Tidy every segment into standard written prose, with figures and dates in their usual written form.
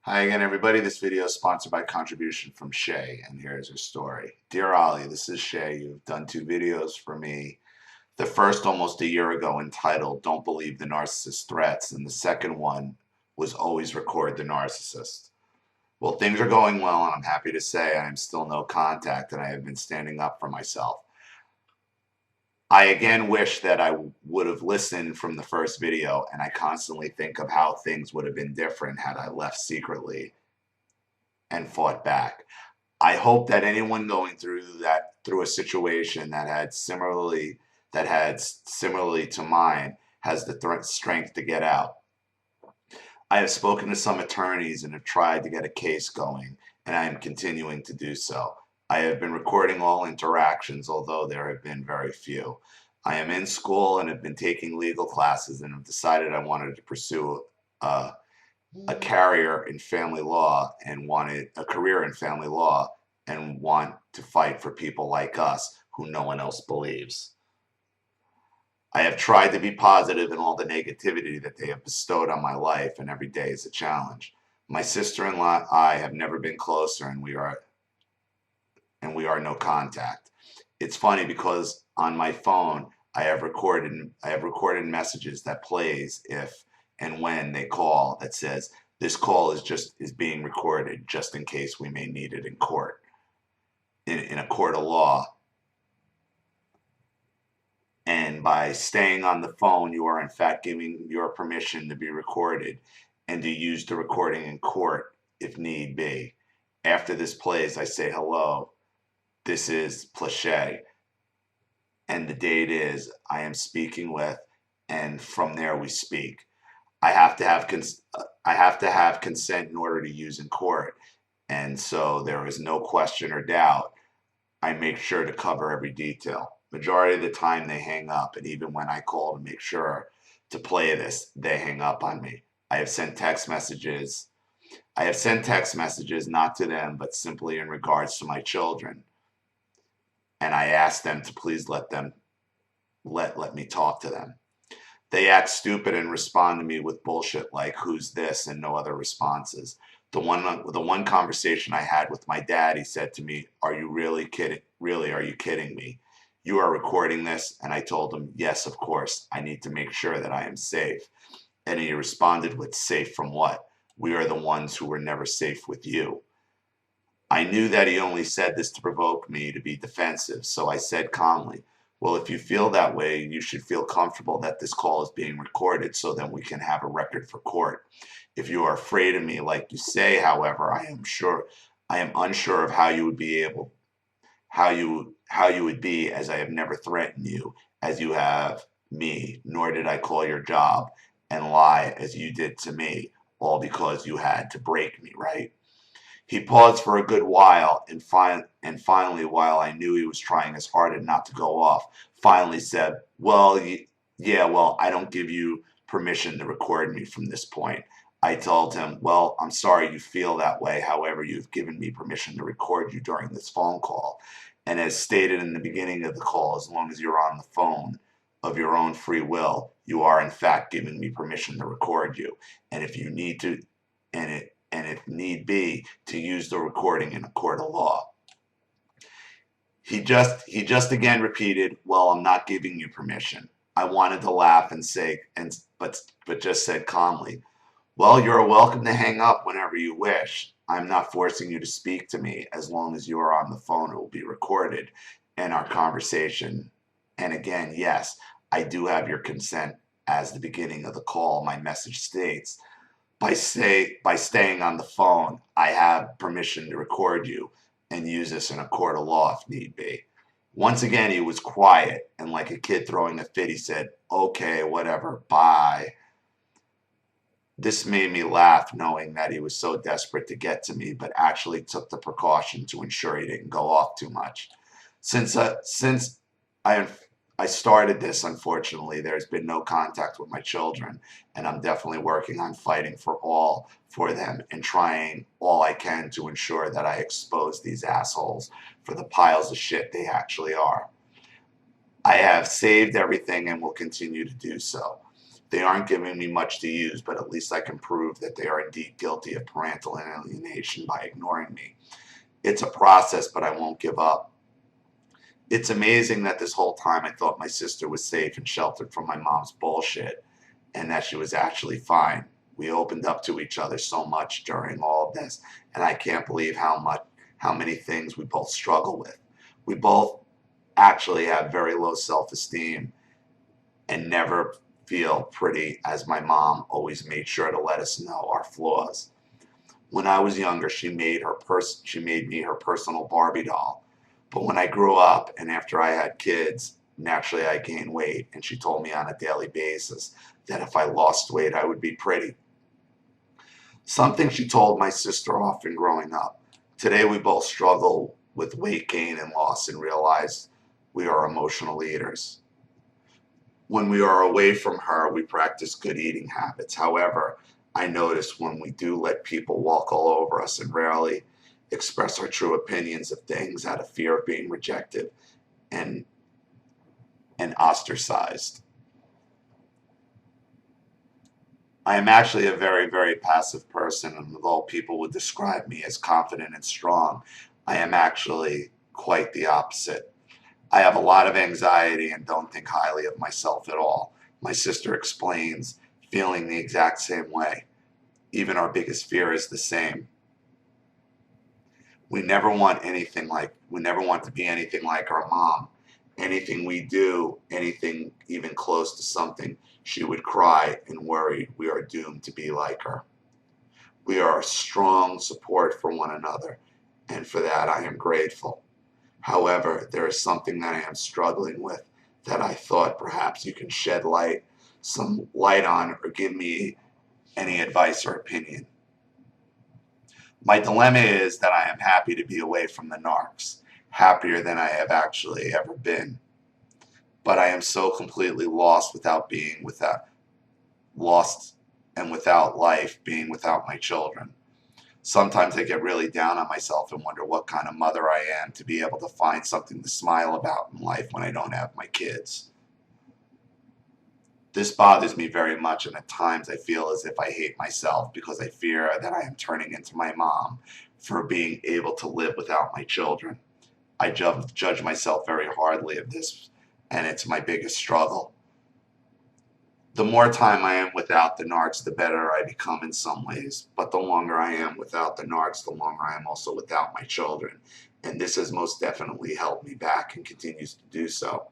Hi again, everybody. This video is sponsored by contribution from Shay, and here's her story. Dear Ollie, this is Shay. You've done two videos for me. The first almost a year ago entitled Don't Believe the Narcissist Threats, and the second one was Always Record the Narcissist. Well, things are going well, and I'm happy to say I am still no contact, and I have been standing up for myself. I again wish that I would have listened from the first video, and I constantly think of how things would have been different had I left secretly and fought back. I hope that anyone going through a situation that had similarly to mine has the strength to get out. I have spoken to some attorneys and have tried to get a case going, and I am continuing to do so. I have been recording all interactions, although there have been very few. I am in school and have been taking legal classes and have decided I wanted to pursue a career in family law and wanted a career in family law and want to fight for people like us who no one else believes. I have tried to be positive in all the negativity that they have bestowed on my life, and every day is a challenge. My sister-in-law and I have never been closer, and we are no contact. It's funny because on my phone I have recorded messages that plays if and when they call that says this call is being recorded just in case we may need it in court in a court of law. And by staying on the phone, you are in fact giving your permission to be recorded and to use the recording in court if need be. After this plays, I say hello. This is Plache, and the date is I am speaking with, and from there we speak. I have to have consent in order to use in court, and so there is no question or doubt. I make sure to cover every detail. Majority of the time they hang up, and even when I call to make sure to play this, they hang up on me. I have sent text messages. I have sent text messages not to them, but simply in regards to my children, and I ask them to please let me talk to them. They act stupid and respond to me with bullshit like "Who's this?" and no other responses. The one conversation I had with my dad, he said to me, "Are you really kidding? Really, are you kidding me? You are recording this?" And I told him, "Yes, of course. I need to make sure that I am safe." And he responded with, "Safe from what? We are the ones who were never safe with you." I knew that he only said this to provoke me to be defensive, so I said calmly, "Well, if you feel that way, you should feel comfortable that this call is being recorded so that we can have a record for court. If you are afraid of me, like you say, however, I am unsure of how you would be, as I have never threatened you as you have me, nor did I call your job and lie as you did to me, all because you had to break me, right?" He paused for a good while and finally, while I knew he was trying his hardest not to go off, finally said, "Well, yeah, well, I don't give you permission to record me from this point." I told him, "Well, I'm sorry you feel that way. However, you've given me permission to record you during this phone call. And as stated in the beginning of the call, as long as you're on the phone of your own free will, you are in fact giving me permission to record you. And if you need to, and if need be, to use the recording in a court of law." He just again repeated, "Well, I'm not giving you permission." I wanted to laugh and say, but just said calmly, "Well, you're welcome to hang up whenever you wish. I'm not forcing you to speak to me. As long as you are on the phone, it will be recorded in our conversation. And again, yes, I do have your consent. As the beginning of the call, my message states, by staying on the phone, I have permission to record you and use this in a court of law if need be." Once again, he was quiet, and like a kid throwing a fit, he said, "Okay, whatever, bye." This made me laugh, knowing that he was so desperate to get to me, but actually took the precaution to ensure he didn't go off too much. Since I I started this, unfortunately, there's been no contact with my children, and I'm definitely working on fighting for them and trying all I can to ensure that I expose these assholes for the piles of shit they actually are. I have saved everything and will continue to do so. They aren't giving me much to use, but at least I can prove that they are indeed guilty of parental alienation by ignoring me. It's a process, but I won't give up. It's amazing that this whole time I thought my sister was safe and sheltered from my mom's bullshit, and that she was actually fine. We opened up to each other so much during all of this, and I can't believe how many things we both struggle with. We both actually have very low self-esteem and never feel pretty, as my mom always made sure to let us know our flaws. When I was younger, she made me her personal Barbie doll. But when I grew up and after I had kids, naturally I gained weight, and she told me on a daily basis that if I lost weight, I would be pretty. Something she told my sister often growing up. Today we both struggle with weight gain and loss and realize we are emotional eaters. When we are away from her, we practice good eating habits. However, I notice when we do let people walk all over us and rarely express our true opinions of things out of fear of being rejected and, and ostracized. I am actually a very, very passive person, and although people would describe me as confident and strong, I am actually quite the opposite. I have a lot of anxiety and don't think highly of myself at all. My sister explains, feeling the exact same way. Even our biggest fear is the same. We never want to be anything like our mom. Anything we do, anything even close to something, she would cry and worry we are doomed to be like her. We are a strong support for one another, and for that I am grateful. However, there is something that I am struggling with that I thought perhaps you can shed some light on, or give me any advice or opinion. My dilemma is that I am happy to be away from the narcs, happier than I have actually ever been. But I am so completely lost and without life, being without my children. Sometimes I get really down on myself and wonder what kind of mother I am to be able to find something to smile about in life when I don't have my kids. This bothers me very much, and at times I feel as if I hate myself because I fear that I am turning into my mom for being able to live without my children. I judge myself very hardly of this, and it's my biggest struggle. The more time I am without the narcs, the better I become in some ways. But the longer I am without the narcs, the longer I am also without my children. And this has most definitely held me back and continues to do so.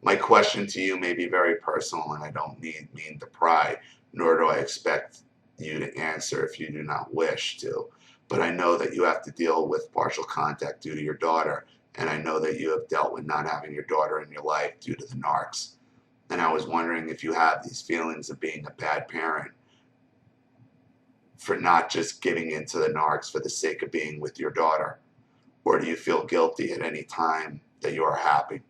My question to you may be very personal, and I don't mean to pry, nor do I expect you to answer if you do not wish to. But I know that you have to deal with partial contact due to your daughter, and I know that you have dealt with not having your daughter in your life due to the narcs. And I was wondering if you have these feelings of being a bad parent for not just giving into the narcs for the sake of being with your daughter, or do you feel guilty at any time that you are happy?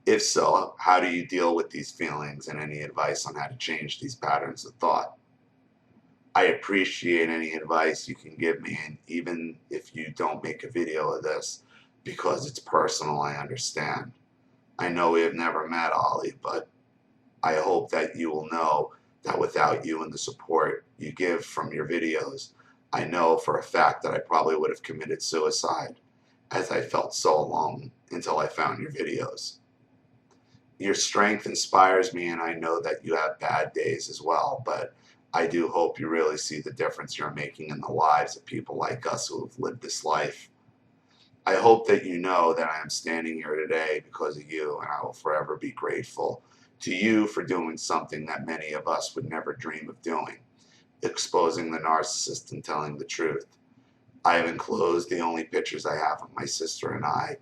If so, how do you deal with these feelings, and any advice on how to change these patterns of thought? I appreciate any advice you can give me, and even if you don't make a video of this, because it's personal, I understand. I know we have never met, Ollie, but I hope that you will know that without you and the support you give from your videos, I know for a fact that I probably would have committed suicide, as I felt so alone until I found your videos. Your strength inspires me, and I know that you have bad days as well, but I do hope you really see the difference you're making in the lives of people like us who have lived this life. I hope that you know that I am standing here today because of you, and I will forever be grateful to you for doing something that many of us would never dream of doing, exposing the narcissist and telling the truth. I have enclosed the only pictures I have of my sister and I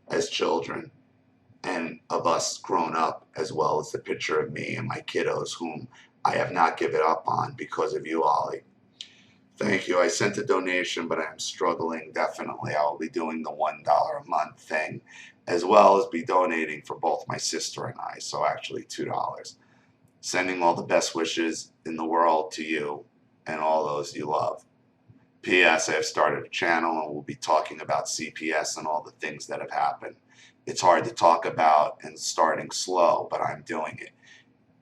as children, and of us grown up, as well as the picture of me and my kiddos, whom I have not given up on because of you, Ollie. Thank you. I sent a donation, but I'm struggling definitely. I will be doing the $1 a month thing, as well as be donating for both my sister and I, so actually $2. Sending all the best wishes in the world to you and all those you love. P.S. I have started a channel, and we'll be talking about CPS and all the things that have happened. It's hard to talk about and starting slow, but I'm doing it.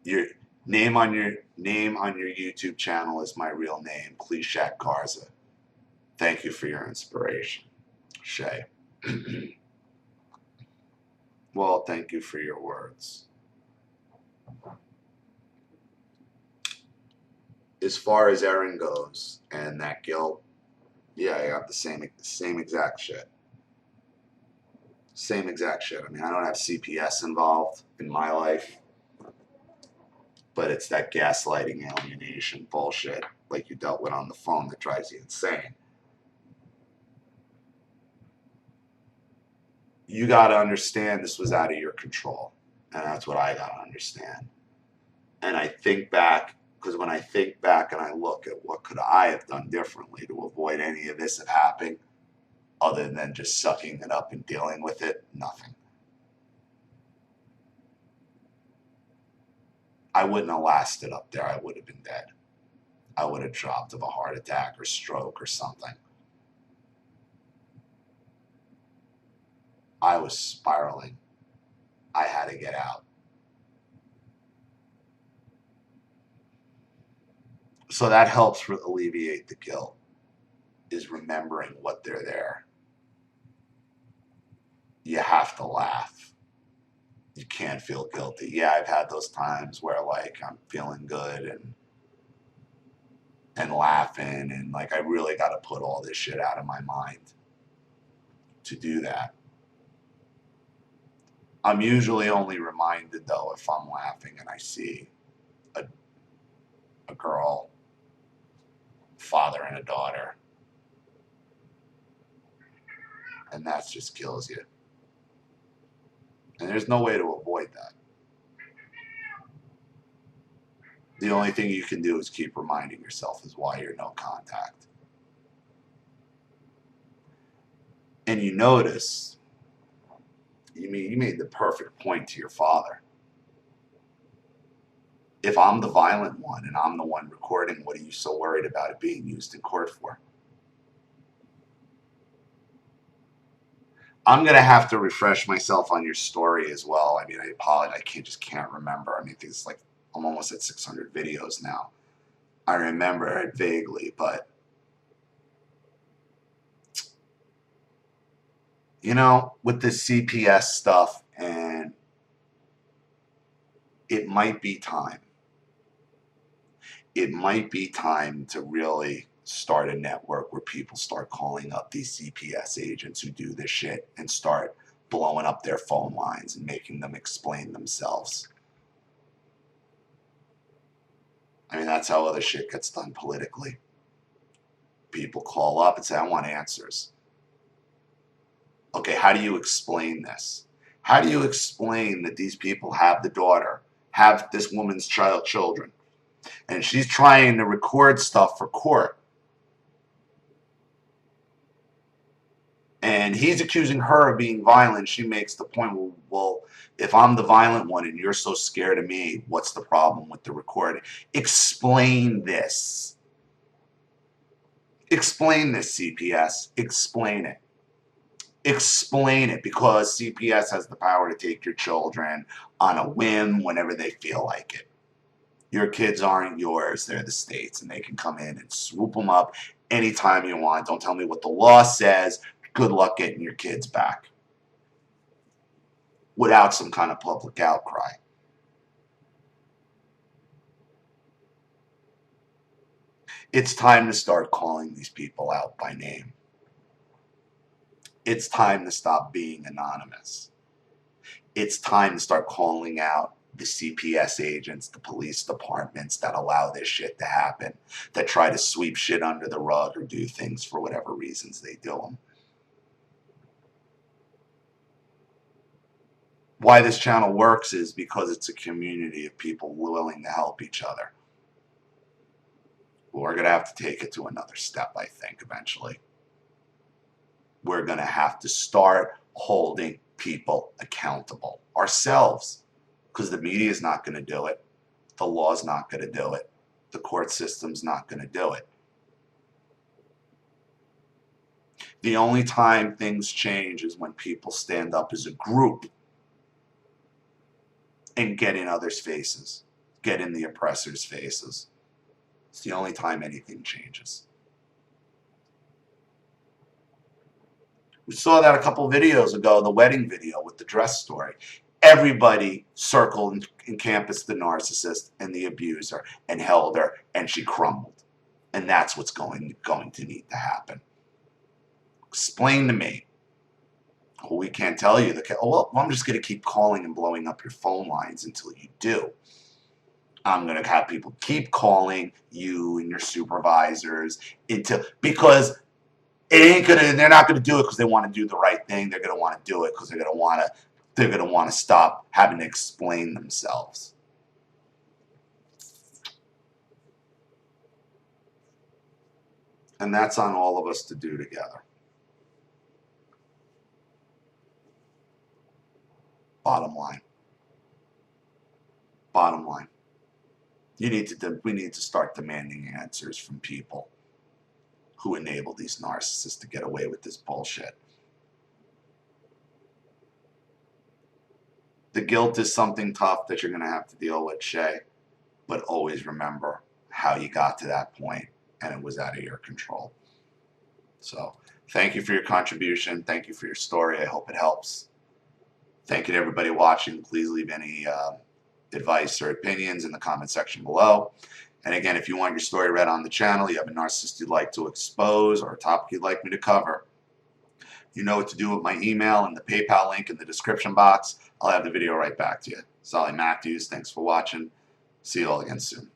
Your name on your YouTube channel is my real name, Klishak Garza. Thank you for your inspiration, Shay. Well, thank you for your words. As far as Erin goes and that guilt, yeah, I got the same exact shit. Same exact shit. I mean, I don't have CPS involved in my life, but it's that gaslighting, alienation bullshit like you dealt with on the phone that drives you insane. You got to understand this was out of your control. And that's what I got to understand. And I think back, because when I think back and I look at what could I have done differently to avoid any of this happening, other than just sucking it up and dealing with it, nothing. I wouldn't have lasted up there. I would have been dead. I would have dropped of a heart attack or stroke or something. I was spiraling. I had to get out. So that helps alleviate the guilt, is remembering what they're there. You have to laugh. You can't feel guilty. Yeah, I've had those times where like I'm feeling good and laughing and like I really got to put all this shit out of my mind to do that. I'm usually only reminded though if I'm laughing and I see a girl, father and a daughter, and that just kills you. And there's no way to avoid that. The only thing you can do is keep reminding yourself is why you're no contact. And you notice, you made the perfect point to your father. If I'm the violent one and I'm the one recording, what are you so worried about it being used in court for? I'm going to have to refresh myself on your story as well. I mean, I apologize. I can't remember. I mean, it's like I'm almost at 600 videos now. I remember it vaguely, but you know, with the CPS stuff, and it might be time. It might be time to really start a network where people start calling up these CPS agents who do this shit and start blowing up their phone lines and making them explain themselves. I mean, that's how other shit gets done politically. People call up and say, I want answers. Okay, how do you explain this? How do you explain that these people have the daughter, have this woman's children, and she's trying to record stuff for court? And he's accusing her of being violent. She makes the point, well, if I'm the violent one and you're so scared of me, what's the problem with the recording? Explain this. Explain this, CPS. Explain it. Explain it, because CPS has the power to take your children on a whim whenever they feel like it. Your kids aren't yours. They're the state's, and they can come in and swoop them up anytime you want. Don't tell me what the law says. Good luck getting your kids back without some kind of public outcry. It's time to start calling these people out by name. It's time to stop being anonymous. It's time to start calling out the CPS agents, the police departments that allow this shit to happen, that try to sweep shit under the rug or do things for whatever reasons they do them. Why this channel works is because it's a community of people willing to help each other. We're going to have to take it to another step, I think, eventually. We're going to have to start holding people accountable ourselves, because the media is not going to do it. The law's not going to do it. The court system's not going to do it. The only time things change is when people stand up as a group and get in others' faces get in the oppressor's faces. It's the only time anything changes. We saw that a couple videos ago, the wedding video with the dress story. Everybody circled and encompassed the narcissist and the abuser and held her, and she crumbled. And that's what's going to need to happen. Explain to me. Well, we can't tell you. Well, I'm just going to keep calling and blowing up your phone lines until you do. I'm going to have people keep calling you and your supervisors because they're not going to do it because they want to do the right thing. They're going to want to do it because they're going to want to stop having to explain themselves. And that's on all of us to do together. Bottom line. Bottom line. We need to start demanding answers from people who enable these narcissists to get away with this bullshit. The guilt is something tough that you're going to have to deal with, Shay, but always remember how you got to that point, and it was out of your control. So thank you for your contribution. Thank you for your story. I hope it helps. Thank you to everybody watching. Please leave any advice or opinions in the comment section below. And again, if you want your story read on the channel, you have a narcissist you'd like to expose or a topic you'd like me to cover, you know what to do with my email and the PayPal link in the description box. I'll have the video right back to you. Solly Matthews, thanks for watching. See you all again soon.